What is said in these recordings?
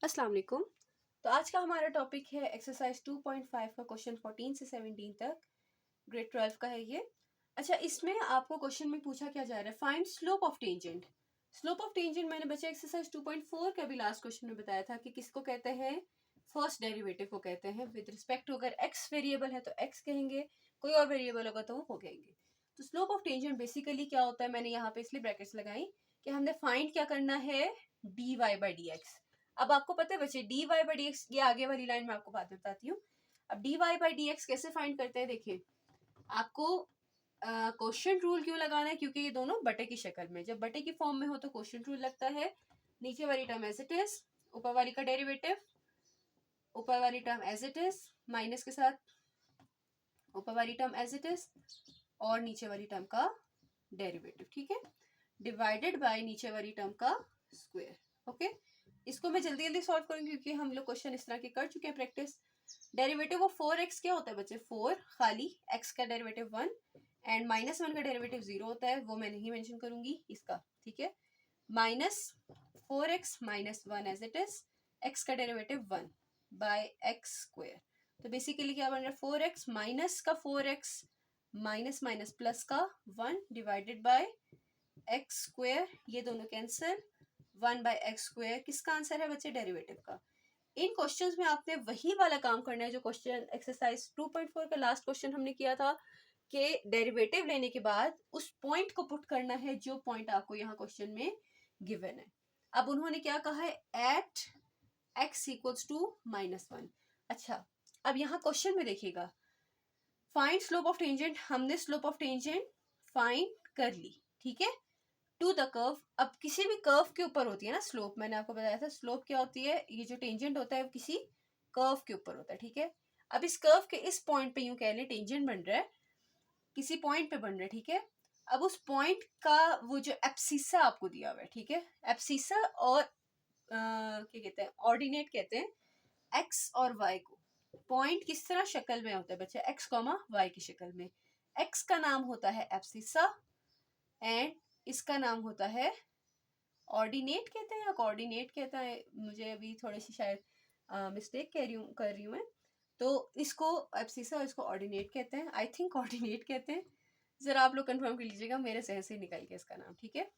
अस्सलाम वालेकुम। तो आज का हमारा टॉपिक है एक्सरसाइज 2.5 का क्वेश्चन 14 से 17 तक, ग्रेड 12 का है ये। अच्छा, इसमें आपको क्वेश्चन में पूछा क्या जा रहा है, find slope of tangent. Slope of tangent मैंने बच्चे एक्सरसाइज 2.4 का भी लास्ट क्वेश्चन में बताया था कि किसको कहते हैं, फर्स्ट डेरिवेटिव को कहते हैं। विद रिस्पेक्ट टू अगर एक्स वेरिएबल है तो एक्स कहेंगे, कोई और वेरिएबल होगा तो वो कहेंगे। तो स्लोप ऑफ टेंजेंट बेसिकली क्या होता है, मैंने यहाँ पे इसलिए ब्रैकेट्स लगाई कि हमने फाइंड क्या करना है, d y by d x. अब आपको पता है बच्चे, d y by d x, ये आगे वाली लाइन में आपको बाद में बताती हूँ। अब d y by d x कैसे फाइंड करते हैं, देखिए आपको क्वेश्चन रूल क्यों लगाना है, क्योंकि ये दोनों बटे की शक्ल में, जब बटे की फॉर्म में हो तो क्वेश्चन रूल लगता है। नीचे वाली टर्म एज इट इज, ऊपर वाली का डेरिवेटिव, ऊपर वाली term as it is minus के साथ, ऊपर वाली टर्म एज इट इज और नीचे वाली टर्म का डेरिवेटिव, ठीक है, डिवाइडेड बाय नीचे वाली टर्म का स्क्वायर। ओके, इसको मैं जल्दी जल्दी सॉल्व करूंगी क्योंकि हम लोग क्वेश्चन इस तरह के कर चुके हैं प्रैक्टिस। डेरिवेटिव ऑफ 4x क्या होता है बच्चे, 4 खाली, x का डेरिवेटिव 1 एंड -1 का डेरिवेटिव 0 होता है, वो मैं नहीं मेंशन करूंगी इसका, ठीक है। -4x -1 as it is, x का डेरिवेटिव 1 बाय एक्स स्क्वायर। तो बेसिकली क्या बन रहा है, 4x माइनस का 4x माइनस माइनस प्लस का 1 डिवाइडेड बाय एक्स स्क्वायर, ये दोनों कैंसिल, 1 बाय एक्स स्क्वायर। किसका आंसर है बच्चे, डेरिवेटिव का। इन क्वेश्चंस में आपने वही वाला काम करना है जो क्वेश्चन एक्सरसाइज 2.4 का लास्ट क्वेश्चन हमने किया था, कि डेरिवेटिव लेने के बाद उस पॉइंट को पुट करना है जो पॉइंट आपको यहाँ क्वेश्चन में गिवन है। अब उन्होंने क्या कहा है, एट एक्स इक्वल्स टू -1। अच्छा, अब यहाँ क्वेश्चन में देखिएगा, फाइंड स्लोप ऑफ टेंजेंट, हमने स्लोप ऑफ टेंजेंट फाइंड कर ली, ठीक है, टू द कर्व। अब किसी भी कर्व के ऊपर होती है ना स्लोप, मैंने आपको बताया था स्लोप क्या होती है, ये जो टेंजेंट होता है वो किसी कर्व के ऊपर होता है, ठीक है। अब इस कर्व के इस पॉइंट पे यूं कह लें टेंजेंट बन रहा है, किसी पॉइंट पे बन रहा है, ठीक है। अब उस पॉइंट का वो जो एब्सिसा आपको दिया हुआ है, ठीक है, एब्सिसा और क्या कहते हैं, ऑर्डिनेट कहते हैं एक्स और वाई को। पॉइंट किस तरह शक्ल में होता है बच्चे, एक्स कॉमा वाई की शक्ल में। एक्स का नाम होता है एब्सिसा एंड इसका नाम होता है ऑर्डिनेट कहते हैं या कोऑर्डिनेट कहता है, मुझे अभी थोड़ी सी शायद मिस्टेक कर रही हूँ मैं। तो इसको एब्सिसा, इसको ऑर्डिनेट कहते हैं, आई थिंक ऑर्डिनेट कहते हैं, जरा आप लोग कंफर्म कर लीजिएगा, मेरे सहन से निकल गया इसका नाम, ठीक है।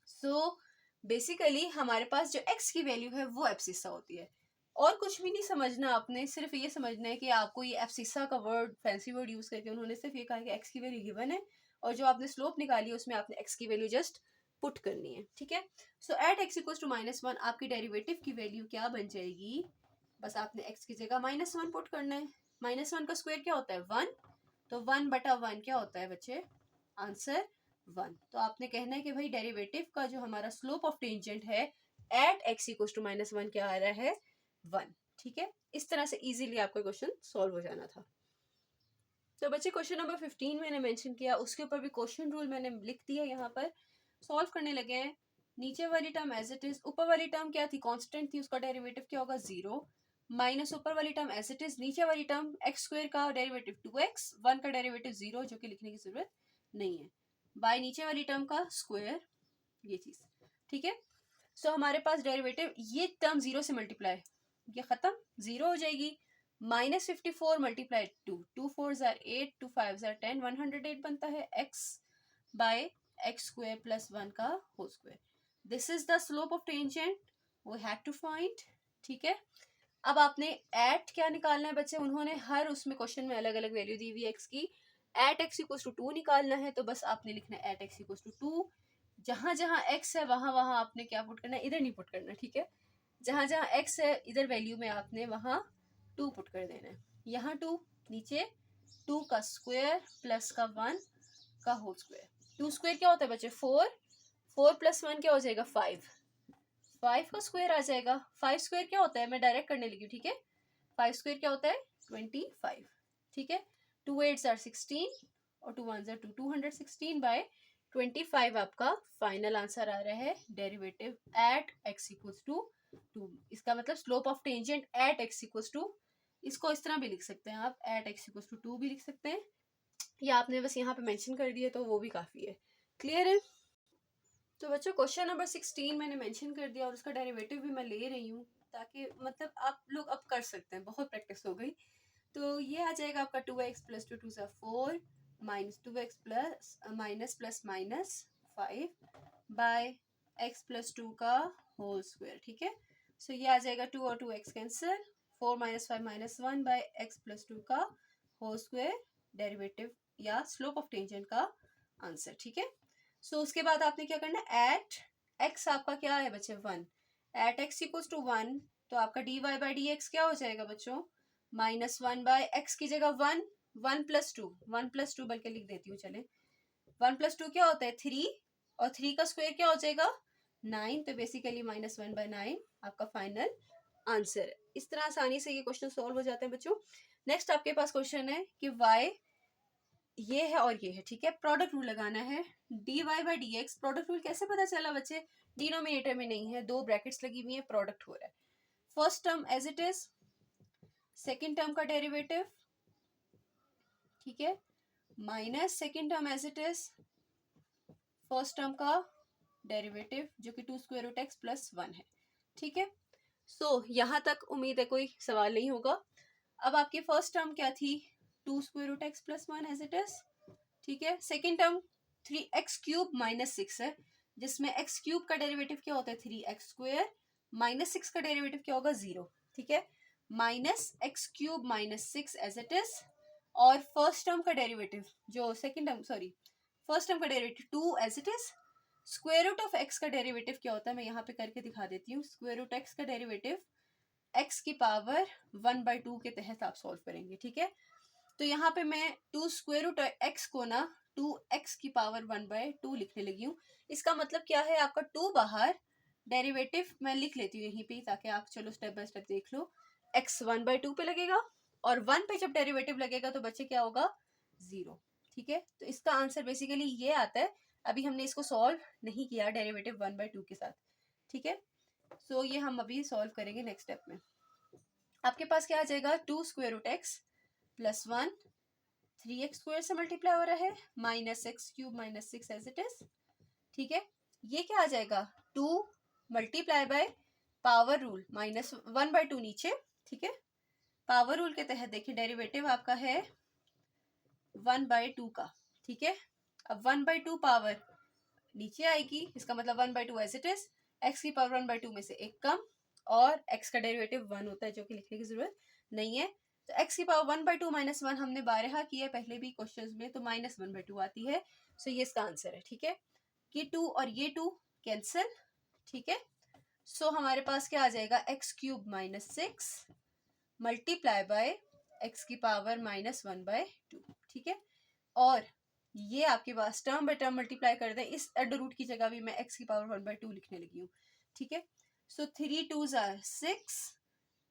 सो बेसिकली हमारे पास जो एक्स की वैल्यू है वो एब्सिसा होती है, और कुछ भी नहीं समझना आपने, सिर्फ ये समझना है कि आपको ये एब्सिसा का वर्ड, फैंसी वर्ड यूज करके उन्होंने सिर्फ ये कहा कि एक्स की वैल्यू गिवन है और जो आपने स्लोप निकाली है उसमें आपने एक्स की वैल्यू जस्ट पुट करनी है, ठीक है। सो एट एक्स इक्वल्स टू -1 आपकी डेरिवेटिव की वैल्यू क्या बन जाएगी, बस आपने एक्स की जगह -1 पुट करना है। -1 का स्क्वायर क्या होता है, 1, तो 1/1 क्या होता है बच्चे, आंसर 1। तो आपने कहना है कि भाई डेरिवेटिव का जो हमारा स्लोप ऑफ टेंजेंट है एट एक्स इक्वल्स टू -1 क्या आ रहा है, 1, ठीक है। इस तरह से इजीली आपका क्वेश्चन सॉल्व हो जाना था। तो बच्चे क्वेश्चन नंबर 15 मैंने मेंशन किया, उसके ऊपर भी क्वेश्चन रूल मैंने लिख दिया, यहाँ पर सॉल्व करने लगे हैं। नीचे वाली टर्म एज इट इज, ऊपर वाली टर्म क्या थी, कांस्टेंट थी, उसका डेरिवेटिव क्या होगा, 0, माइनस ऊपर वाली टर्म एज इट इज, नीचे वाली टर्म एक्स स्क्वायर का डेरिवेटिव 2x, 1 का डेरिवेटिव 0 जो कि लिखने की जरूरत नहीं है, बाय नीचे वाली टर्म का स्क्वायर, ये चीज, ठीक है। सो हमारे पास डेरिवेटिव, ये टर्म 0 से मल्टीप्लाई, ये खत्म, 0 हो जाएगी। -54 मल्टीप्लाई 2, 2 4 8, 2 5 10, 108 बनता है x by x square plus 1 का whole square. This is the slope of tangent we had to find, ठीक है। अब आपने एट क्या निकालना है बच्चे, उन्होंने हर उसमें क्वेश्चन में अलग अलग वैल्यू दी हुई है एक्स की। एट एक्स इक्वल्स टू 2 निकालना है, तो बस आपने लिखना है एट एक्स इक्वल्स टू 2। जहां जहां एक्स है वहां वहां आपने क्या पुट करना है, इधर नहीं पुट करना, ठीक है। जहां जहां एक्स है इधर वैल्यू में आपने वहां 2 पुट कर देना है। यहाँ 2, नीचे 2 का स्क्वायर प्लस का 1 का होल स्क्वायर। 2 स्क्वायर क्या होता है बच्चे, 4, 4 प्लस 1 क्या हो जाएगा, 5, 5 का स्क्वायर आ जाएगा। 5 स्क्वायर क्या होता है, मैं डायरेक्ट करने लगी हूँ, ठीक है। 5 स्क्वायर क्या होता है, 25, ठीक है। 2 8 आर 16 और 2 1 आर 2, 216 बाय 25 आपका फाइनल आंसर आ रहा है, derivative at x equals to 2। इसका मतलब slope of tangent at x equals to, इसको इस तरह भी लिख सकते हैं आप, एट एक्स इक्वल्स टू 2 भी लिख सकते हैं, या आपने बस यहाँ पे मेंशन कर दिया तो वो भी काफी है। क्लियर है। तो बच्चों क्वेश्चन नंबर 16 मैंने मेंशन कर दिया और उसका डेरिवेटिव भी मैं ले रही हूँ, ताकि मतलब आप लोग अब कर सकते हैं, बहुत प्रैक्टिस हो गई। तो ये आ जाएगा आपका 2x plus 2 2 4 minus 2x plus minus minus 5 by x plus 2 का होल स्क्वायर। ठीक है, सो ये आ जाएगा 2 और 2x cancel, 4 minus 5 minus 1 by x plus 2 का होल स्क्वायर, डेरिवेटिव या स्लोप ऑफ टेंजेंट का आंसर। ठीक है, सो उसके बाद आपने क्या करना है, एट एक्स आपका क्या है बच्चे 1, एट एक्स इक्वल्स टू 1, तो आपका d y by d x क्या हो जाएगा बच्चों, माइनस 1 बाय एक्स की जगह 1, 1 प्लस 2 बल्कि लिख देती हूँ, चले 1 प्लस 2 क्या होता है 3, और 3 का स्क्वायर क्या हो जाएगा 9, तो बेसिकली -1/9 आपका फाइनल आंसर है। इस तरह आसानी से ये क्वेश्चन सॉल्व हो जाते हैं बच्चों। नेक्स्ट आपके पास क्वेश्चन है कि y ये है और ये है, ठीक है, प्रोडक्ट रूल लगाना है, d y by d x. Product rule कैसे पता चला बच्चे, डिनोमिनेटर में नहीं है, दो ब्रैकेट्स लगी हुई है, प्रोडक्ट हो रहा है, first term as it is, second term का डेरिवेटिव, ठीक है, minus second term as it is, first term का डेरिवेटिव जो कि 2 स्क्वायर रूट एक्स प्लस 1 है। ठीक है, सो यहाँ तक उम्मीद है कोई सवाल नहीं होगा। अब आपकी फर्स्ट टर्म क्या थी, 2 square root x plus 1 as it is. ठीक है, सेकेंड टर्म 3x³ माइनस 6 है, जिसमें x³ का डेरिवेटिव क्या होता है 3x², -6 का डेरिवेटिव क्या होगा 0। ठीक है, -x³ minus 6 as it is, और फर्स्ट टर्म का डेरिवेटिव जो second term sorry first term का derivative 2 as it is. Square root of x का डेरिवेटिव क्या होता है, मैं यहाँ पे करके दिखा देती हूँ। स्क्वायर रूट x का डेरिवेटिव x की पावर 1/2 के तहत आप सॉल्व करेंगे। ठीक है, तो यहाँ पे मैं 2 स्क्वायर रूट एक्स को ना 2x की पावर 1/2 लिखने लगी हूँ। इसका मतलब क्या है, आपका 2 बाहर, डेरिवेटिव मैं लिख लेती हूँ यहीं पे ताकि आप चलो स्टेप बाय स्टेप देख लो। x 1/2 पे लगेगा और 1 पे जब डेरिवेटिव लगेगा तो बच्चे क्या होगा 0। ठीक है, तो इसका आंसर बेसिकली ये आता है। अभी हमने इसको सॉल्व नहीं किया डेरिवेटिव 1/2 के साथ। ठीक है, सो ये हम अभी सॉल्व करेंगे नेक्स्ट स्टेप में। आपके पास क्या आ जाएगा, 2 square root x plus 1, 3x² से मल्टीप्लाई हो रहा है, -x³ minus 6 as it is. ठीक है, ये क्या आ जाएगा 2 मल्टीप्लाई बाय पावर रूल -1/2 नीचे। ठीक है, पावर रूल के तहत देखिए डेरिवेटिव आपका है 1/2 का। ठीक है, अब 1/2 पावर नीचे आएगी, इसका मतलब 1/2 एज इट इज, x की पावर 1/2 में से एक कम, और x का डेरिवेटिव 1 होता है जो कि लिखने की जरूरत नहीं है। तो x की पावर 1/2 माइनस 1 हमने बारहा किया है पहले भी क्वेश्चंस में, तो -1/2 आती है। सो ये इसका आंसर है। ठीक है, ये 2 और ये 2 कैंसिल। ठीक है, सो हमारे पास क्या आ जाएगा, x³ minus 6 multiply by x की पावर -1/2। ठीक है, और ये आपके पास टर्म बाय टर्म मल्टीप्लाई कर दें, इस अंडर रूट की जगह भी मैं x की पावर 1/2 लिखने लगी हूँ। ठीक है, सो 3 2s are 6,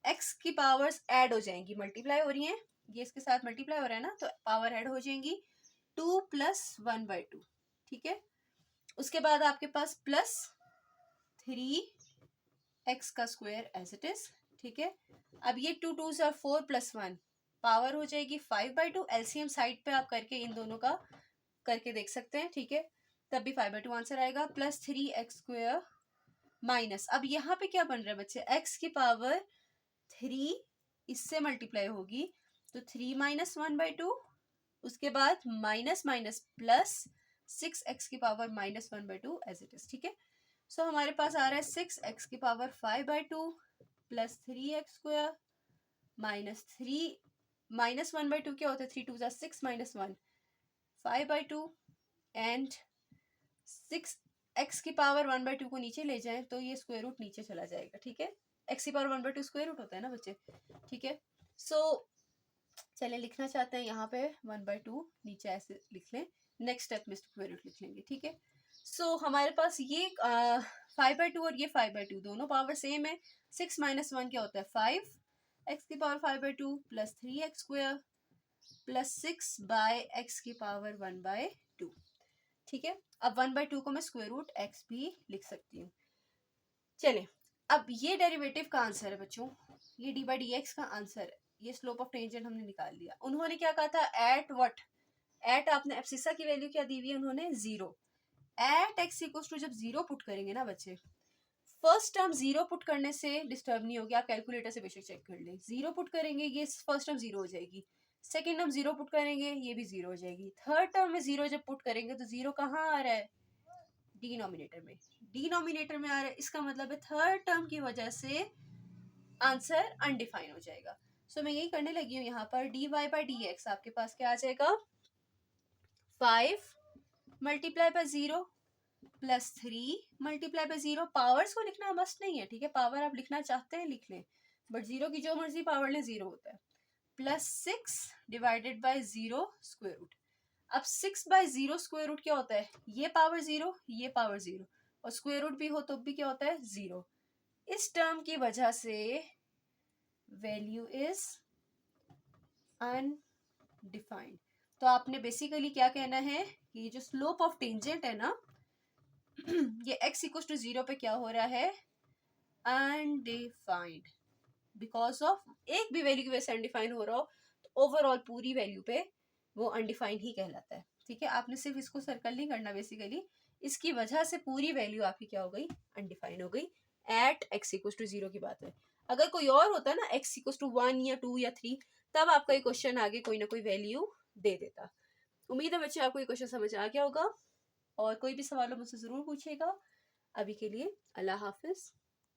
x की पावर्स ऐड हो जाएंगी, मल्टीप्लाई हो रही हैं, ये इसके साथ मल्टीप्लाई हो रहा है ना, तो पावर ऐड हो जाएंगी 2 + 1/2। ठीक है, उसके बाद आपके पास प्लस 3x का स्क्वायर एज इट इज। ठीक है, अब ये 2 2s are 4 + 1 पावर हो जाएगी 5/2। एलसीएम साइड पे आप करके इन दोनों का करके देख सकते हैं। ठीक है, तब भी 5/2 आंसर आएगा, प्लस 3x² माइनस, अब यहाँ पे क्या बन रहा है बच्चे, x की पावर 3 इससे मल्टीप्लाई होगी, तो 3 - 1/2, उसके बाद माइनस माइनस प्लस 6x की पावर -1/2 एज इट इज। ठीक है, सो हमारे पास आ रहा है 6x की पावर 5/2 प्लस 3x² माइनस 1/2 क्या होता है, 3 2s are 6 - 1 5/2, एंड 6x की पावर 1/2 को नीचे ले जाएं तो ये स्क्वायर रूट नीचे चला जाएगा। ठीक है, x की पावर 1/2 स्क्वायर रूट होता है ना बच्चे। ठीक है, सो चले लिखना चाहते हैं यहाँ पे 1/2 नीचे ऐसे लिख लें, नेक्स्ट स्टेप में स्क्वायर रूट लिख लेंगे। ठीक है, सो हमारे पास ये 5/2 और ये 5/2 दोनों पावर सेम है। 6 - 1 क्या होता है 5, x की power 5/2 plus 3x² plus 6 by x की पावर 1/2। ठीक है, अब 1/2 को मैं स्क्वायर रूट x भी लिख सकती हूँ। चले, अब ये डेरिवेटिव का आंसर है बच्चों, ये d/dx का आंसर है, ये स्लोप ऑफ टेंजेंट हमने निकाल लिया। उन्होंने क्या कहा था, एट व्हाट, एट आपने एब्सिसा की वैल्यू क्या दी हुई है उन्होंने 0, एट एक्स इक्वल्स टू जब जीरो पुट करेंगे ना बच्चे, फर्स्ट टर्म जीरो पुट करने से डिस्टर्ब नहीं होगी, आप कैलकुलेटर से बेशक चेक कर लें। जीरो पुट करेंगे ये फर्स्ट टर्म जीरो हो जाएगी, सेकेंड टर्म जीरो पुट करेंगे ये भी जीरो हो जाएगी, थर्ड टर्म में जीरो जब पुट करेंगे तो जीरो कहाँ आ रहा है, डिनोमिनेटर में। डिनोमिनेटर में आ रहा है, इसका मतलब है थर्ड टर्म की वजह से आंसर अनडिफाइन हो जाएगा। सो मैं यही करने लगी हूँ यहाँ पर, dy बाई डी एक्स आपके पास क्या आ जाएगा, 5 multiply by 0 plus 3 multiply by 0। Powers को लिखना मस्ट नहीं है, ठीक है, पावर आप लिखना चाहते हैं लिख लें, बट जीरो की जो मर्जी पावर ले जीरो होता है, plus 6 divided by 0 square root. अब 6 बाय 0 स्क्वायर रूट क्या होता है, ये पावर 0 ये पावर 0, और स्क्वायर रूट भी हो तो भी क्या होता है 0। इस टर्म की वजह से वैल्यू इज अनडिफाइंड। तो आपने बेसिकली क्या कहना है कि ये जो स्लोप ऑफ टेंजेंट है ना ये x इक्वल टू 0 पे क्या हो रहा है, अनडिफाइंड। बिकॉज ऑफ एक भी वैल्यू की वजह से अनडिफाइंड हो रहा हो तो ओवरऑल पूरी वैल्यू पे वो अनडिफाइंड ही कहलाता है, ठीक है। आपने सिर्फ इसको सर्कल नहीं करना, बेसिकली इसकी वजह से पूरी वैल्यू आपकी क्या हो गई, अनडिफाइंड हो गई। एट x इक्वल टू 0 की बात है। अगर कोई और होता ना x इक्वल टू 1 या 2 या 3, तब आपका ये क्वेश्चन आगे कोई ना कोई वैल्यू दे देता। उम्मीद है बच्चे आपको ये क्वेश्चन समझ आ गया होगा, और कोई भी सवाल हो मुझसे ज़रूर पूछिएगा। अभी के लिए अल्लाह हाफिज़।